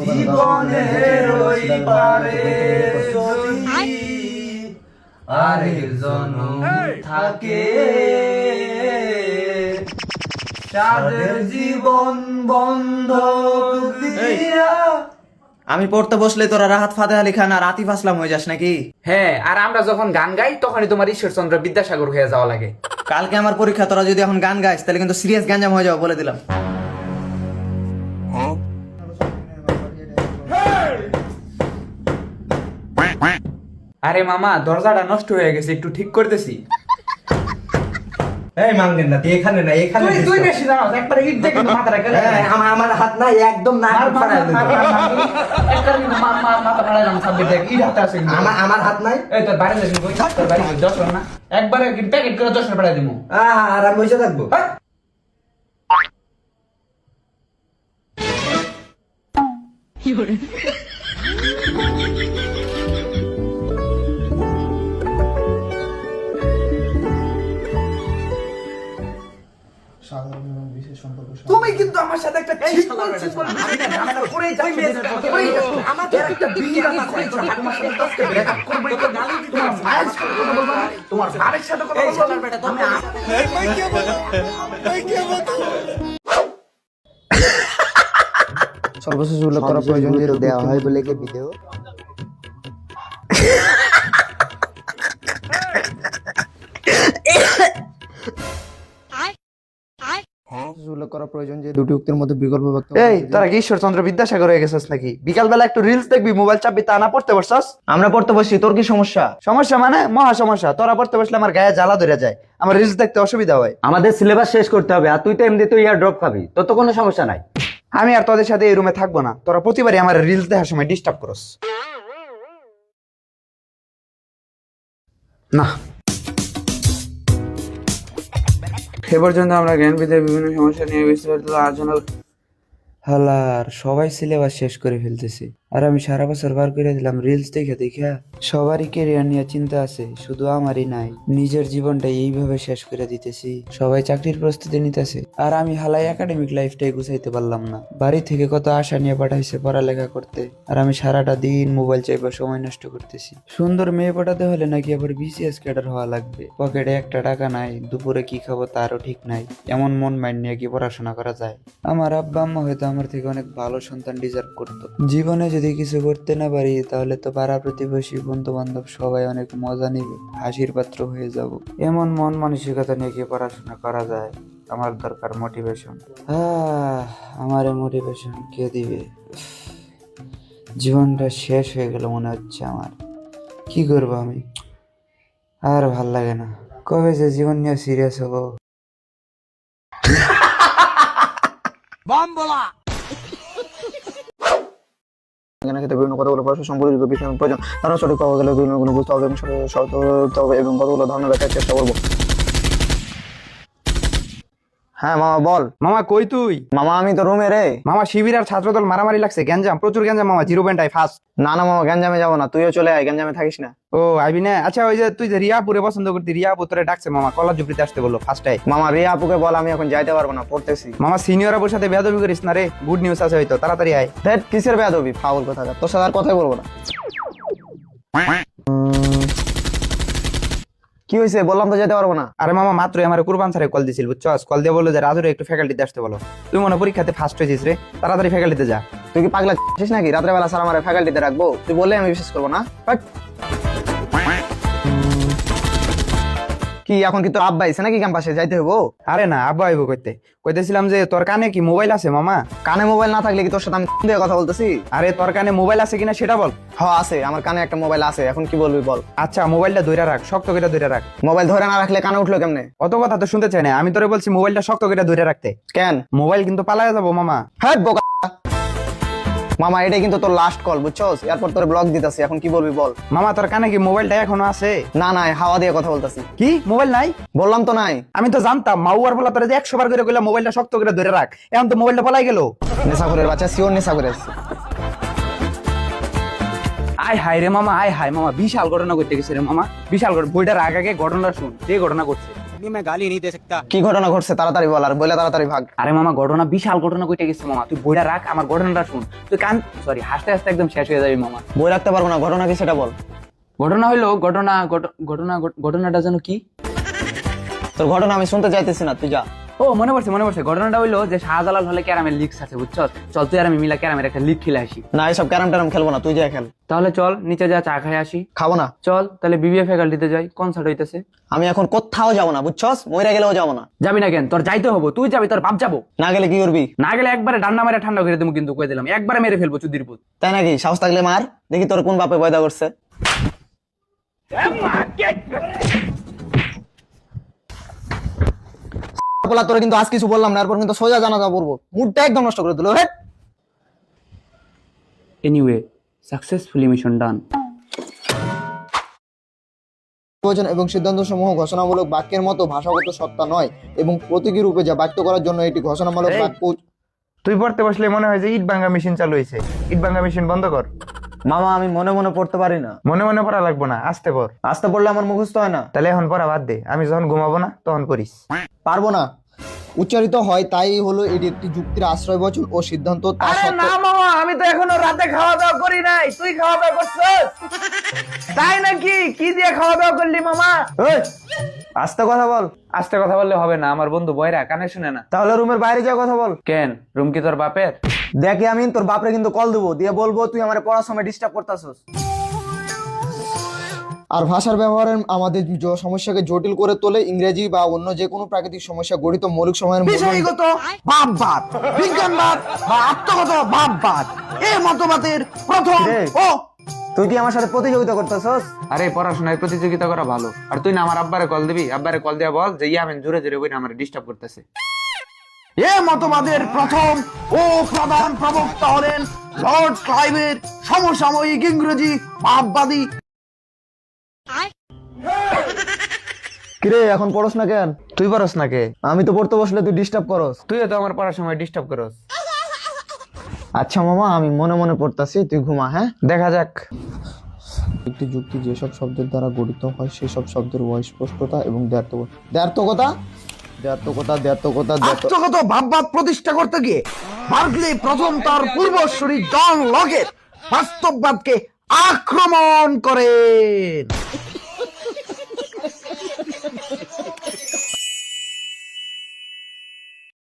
জীবনের ওই পারে যদি আরেক জনম থাকে, তাদের জীবন বন্ধক দিয়া। আমি পড়তে বসলে তোরা রাহাত ফাতে আলী খান আর আতিফ আসলাম হয়ে যাস নাকি? হ্যাঁ, আর আমরা যখন গান গাই তখনই তোমার ঈশ্বরচন্দ্র বিদ্যাসাগর হয়ে যাওয়া লাগে। কালকে আমার পরীক্ষা, তোরা যদি এখন গান গাইস তাহলে কিন্তু সিরিয়াস গ্যাঞ্জাম হয়ে যাবে বলে দিলাম। আরে মামা, দরজাটা নষ্ট হয়ে গেছে, একটু ঠিক করতেছি। এই মাঙ্গেন না, তুই এখানে না, এখানে তুই বেশি জানো, একবারে ইট দেখে মাথা রাখে। আমার হাত নাই, একদম না আমার হাত নাই। তোর বাড়ি যাবি, তোর বাড়ি দশ না, একবারে প্যাকেট করে 10 পাঠাই দিব। আর আমি বসে থাকবো। তুমি কিন্তু আমার সাথে একটা ঠিক বলছিস, ঝামেলা করেই যাচ্ছ। আমাদের একটা বিয়ে আছে, তোমার সাথে দশটা ব্রেকআপ করব, এটা গালি দিতে তোমার ভাইয়ের সাথে কথা বলবো না, তোমার ভাইয়ের সাথে কথা বলবো না। বেটা তুমি সর্বশেষ উল্লেখ করা প্রয়োজন যে দেওয়া হয় বলে কি ভিডিও উল্লেখ করা প্রয়োজন যে দুটি উক্তির মধ্যে বিকল্প ব্যক্ত। এই তোরা কি ঈশ্বরচন্দ্র বিদ্যাসাগর হয়ে গেছিস নাকি? বিকালবেলা একটু রিলস দেখবি, মোবাইল চাপবি, তা না পড়তে বসছস? আমরা পড়তে বসি, তোর কি সমস্যা? সমস্যা মানে মহা সমস্যা। তোরা পড়তে বসলে আমার গায়ে জ্বালা ধরে যায়, আমার রিলস দেখতে অসুবিধা হয়। আমাদের সিলেবাস শেষ করতে হবে, আর তুই তো এমনি তো ইয়ার ড্রপ খাবি, তোর তো কোনো সমস্যা নাই। আমি আর তোদের সাথে এই রুমে থাকবো না, তোরা প্রতিবারই আমার রিলস দেখার সময় ডিস্টার্ব করস। না, এ পর্যন্ত আমরা জ্ঞানবিদের বিভিন্ন সমস্যা নিয়ে বিস্তারিত আলোচনা। হালার সবাই সিলেবাস শেষ করে ফেলতেছে, আর আমি সারা বছর বার করে দিলাম রিলস দেখে দেখে। সবারই কেরিয়ার নিয়ে চিন্তা আছে, শুধু আমারই নাই। নিজের জীবনটা এইভাবে শেষ করে দিতেছি, সবাই চাকরির প্রস্তুতি নিতেছে, আর আমি হালাই একাডেমিক লাইফটাই গুছাইতে পারলাম না। বাড়ি থেকে কত আশা নিয়ে পাঠাইছে পড়ালেখা করতে, আর আমি সারাটা দিন মোবাইল চাইবা সময় নষ্ট করতেছি। সুন্দর মেয়ে পটাতে হলে নাকি আবার বিসিএস ক্যাডার হওয়া লাগবে, পকেটে একটা টাকা নাই, দুপুরে কি খাবো তারও ঠিক নাই। এমন মন মাইন্ড নিয়ে কি পড়াশোনা করা যায়? আমার আব্বা আম্মা হয়তো আমার থেকে অনেক ভালো সন্তান ডিজার্ভ করতো। জীবনে যদি কিছু করতে না পারি তাহলে তো পাড়া প্রতিবেশী বন্ধু বান্ধব সবাই অনেক মজা নিবে, হাসির পাত্র হয়ে যাব। এমন মন মানসিকতা নিয়ে কি পড়াশোনা করা যায়? আমার দরকার মোটিভেশন। আমার মোটিভেশন কে দিবে? জীবনটা শেষ হয়ে গেল মনে হচ্ছে আমার। কি করবো আমি? আর ভাল লাগে না। কবে যে জীবন নিয়ে সিরিয়াস হবো? এখানে ক্ষেত্রে বিভিন্ন কতগুলো প্রশ্ন সম্পর্কিত বিষয় প্রয়োজন, তারা সঠিক পাওয়া গেলে বিভিন্ন গুলো বুঝতে হবে এবং সঠিক হতে হবে এবং কতগুলো ধারণা দেখার চেষ্টা করবো। হ্যাঁ মামা বল। মামা কই তুই? মামা আমি তো রুমে রে। মামা শিবির আর ছাত্রদল মারামারি লাগছে, গ্যাঞ্জাম, প্রচুর গ্যাঞ্জাম মামা, জিরো পয়েন্ট ফার্স্ট। না না মামা গ্যাঞ্জামে যাবো না, তুইও চলে আয়, গ্যাঞ্জামে থাকিস না। ও আইবি না? আচ্ছা ওই যে তুই যে রিয়াপুরে পছন্দ করতি, রিয়াপু তোরে ডাকছে মামা, কলা জুপড়িতে আসতে বললো ফার্স্টে। মামা রিয়া আপুকে বল আমি এখন যাইতে পারবো না, পড়তেছি। মামা সিনিয়র আপুর সাথে বেয়াদবি করিস না রে, গুড নিউজ আছে হয়তো, তাড়াতাড়ি আয়। দেখ কিসের বেয়াদবি, ফাউল কথা, তোর সাথে আর কথাই বলবো না। কি হয়েছে বললাম তো যেতে পারবো না। আরে মামা মাত্রই আমার কুরবান স্যারে কল দিছিল, বুঝছস? কল দিয়ে বললো যে রাজুরে একটু ফ্যাকাল্টিতে আসতে বলো। তুই মনে পরীক্ষাতে ফার্স্ট হয়েছিস রে, তাড়াতাড়ি ফ্যাকাল্টিতে যা। তুই কি পাগলা ছিস নাকি? রাত্রে বেলা স্যার আমার ফ্যাকাল্টিতে রাখবো? তুই বললে আমি বিশ্বাস করবো না? কি এখন কি তোর আব্বা আইছে নাকি ক্যাম্পাসে যাইতে হবো? আরে না, আব্বা আইবো কইতেছিলাম যে তোর কানে কি মোবাইল আছে মামা? কানে মোবাইল না থাকলে কি তোর সাথে আমি দিয়ে কথা বলতেছি? আরে তোর কানে মোবাইল আছে কিনা সেটা বল। হ্যাঁ আছে, আমার কানে একটা মোবাইল আছে, এখন কি বলবি বল। আচ্ছা মোবাইলটা ধরে রাখ, শক্ত করে ধরে রাখ। মোবাইল ধরে না রাখলে কানে উঠলো কেমনে? অত কথা তো শুনতে চাই না, আমি তোরে বলছি মোবাইলটা শক্ত করে ধরে রাখতে। কেন? মোবাইল কিন্তু পালায়া যাবো মামা। হ্যাঁ বোকা মামা, এটাই কিন্তু তোর লাস্ট কল, বুঝছস? এরপর তোর ব্লক দিতেছি, এখন কি বলবি বল। মামা তোর কানে কি মোবাইলটা এখনো আছে? না না, হাওয়া দিয়ে কথা বলতেছি। কি মোবাইল নাই? বললাম তো নাই। আমি তো জানতাম, মাউয়ার বলা তোরা যে 100 বার করে কইলা মোবাইলটা শক্ত করে ধরে রাখ, এখন তো মোবাইলটা পালাই গেল। নেশাখোরের বাচ্চা, শিওর নেশা করে আসছে। আয় হায় রে মামা, আয় হায় মামা, বিশাল ঘটনা করতে গেছে রে মামা, বিশাল বইটার আগে ঘটনা শুন, যে ঘটনা করছে। अभी मैं गाली नहीं दे सकता। কি ঘটনা ঘটছে তাড়াতাড়ি বল, আর বলে তাড়াতাড়ি ভাগ। আরে মামা ঘটনা বিশাল ঘটনা কইতে গেছে মামা, তুই বইটা রাখ, আমার ঘটনাটা শুন। তুই কান সরি হাসতে হাসতে একদম শেষ হয়ে যাবি মামা। বই রাখতে পারবো না, ঘটনা কি সেটা বল। ঘটনা হইলো ঘটনাটা যেন কি? তোর ঘটনা আমি শুনতে চাইতেছি না, তুই যা। ও মনে পড়ছে ঘটনাটা হইলো যে শাহজালাল হলে ক্যারামের লিক্স আছে বুঝছো। চল তুই আর আমি মিলা ক্যারামের একটা লিগ খেলে আসি। না এসব ক্যারাম ট্যারাম খেলবো না, তুই যা খেল। তাহলে চল নিচে যা চা খাই আসি। খাবো না। চল তাহলে বিবিএ ফ্যাকাল্টিতে যাই, কনসার্ট হইতেছে। আমি এখন কোথাও যাবো না বুঝছস, মইরা গেলেও যাবো না। যাবি না কেন? তোর যাইতে হবো, তুই যাবি, তোর বাপ যাবো। না গেলে কি করবি? না গেলে একবারে ডান্ডা মেরে ঠান্ডা করে দেবো, কিন্তু কয়ে দিলাম একবারে মেরে ফেলবো চুদির পুত। তাই নাকি? সাহস থাকলে মার, দেখি তোর কোন বাপে পয়দা করছে। বলা তোরে কিন্তু আজ কিছু বললাম না, এরপর কিন্তু সোজা জানাজা পড়বো। মুডটা একদম নষ্ট করে দিল। এনিওয়ে সাকসেসফুলি মিশন ডান। প্রয়োজন এবং সিদ্ধান্ত সমূহ ঘোষণামূলক বাক্যের মতো ভাষাগত সত্তা নয় এবং প্রতীকী রূপে যা ব্যক্ত করার জন্য এটি ঘোষণামূলক বাক্য। তুই পড়তে বসলে মনে হয় যে ইট ভাঙ্গা মেশিন চালু হয়েছে। ইট ভাঙ্গা মেশিন বন্ধ কর। মামা আমি মনে মনে পড়তে পারি না। মনে মনে পড়া লাগবো না, আস্তে পড়। আসতে পড়লে আমার মুখস্থ হয় না। তাহলে এখন পড়া বাদ দে, আমি যখন ঘুমাবো না তখন করিস। পারবো না। উচ্চারিত হয় তাই হলো এটি একটি যুক্তির আশ্রয় বচন ও সিদ্ধান্ত। তা আরে না সত্ত্বেও মামা, আমি তো এখনো রাতে খাওয়া দাওয়া করি নাই, তুই খাওয়া দাওয়া করছিস? তাই নাকি? কি দিয়ে খাওয়া দাওয়া করলি মামা? ওই, আস্তে কথা বল। আস্তে কথা বললে হবে না, আমার বন্ধু বয়রা কানে শুনে না। তাহলে রুমের বাইরে যা কথা বল। কেন রুম কি তোর বাপের? দেখে আমি তোর বাপরে কিন্তু কল দেবো, দিয়ে বলবো তুই আমার পড়ার সময় ডিস্টার্ব করতেছস। আর ভাষার ব্যবহারের আমাদের সমস্যাকে জটিল করে তোলে। ইংরেজি বা অন্য যে কোনো প্রাকৃতিক সমস্যা গঠিত মৌলিক সময়ের বিষয়গত ভাববাদ, বিজ্ঞানবাদ বা আত্মগত ভাববাদ এই মতবাদের প্রথম ও। তুই কি আমার সাথে প্রতিযোগিতা করতেছস? আরে পড়াশোনায় প্রতিযোগিতা করা ভালো। আর তুই না আমার আব্বারে কল দিবি, আব্বারে কল দিয়া বল যে ইয়ামেন জোরে জোরে বইটা আমার ডিস্টার্ব করতেছে। এ মতবাদের প্রথম ও প্রধান প্রবক্তা হলেন লর্ড ক্লাইভের সমসাময়িক ইংরেজি ভাববাদী। কিরে এখন পড়স না কেন? তুই পারস না কে? আমি তো পড়তে বসলে তুই ডিস্টার্ব করস। তুইও তো আমার পড়ার সময় ডিস্টার্ব করস। আচ্ছা মামা আমি মনে মনে পড়তাছি, তুই ঘুমা। হ্যাঁ দেখা যাক। একটি যুক্তি যেসব শব্দের দ্বারা গঠিত হয় সেসব শব্দের অস্পষ্টতা এবং দ্ব্যর্থকতা। আত্মগত ভাববাদ প্রতিষ্ঠা করতে গিয়ে বার্কলি প্রথম তার পূর্বসূরি জন লকের বাস্তববাদকে আক্রমণ করেন।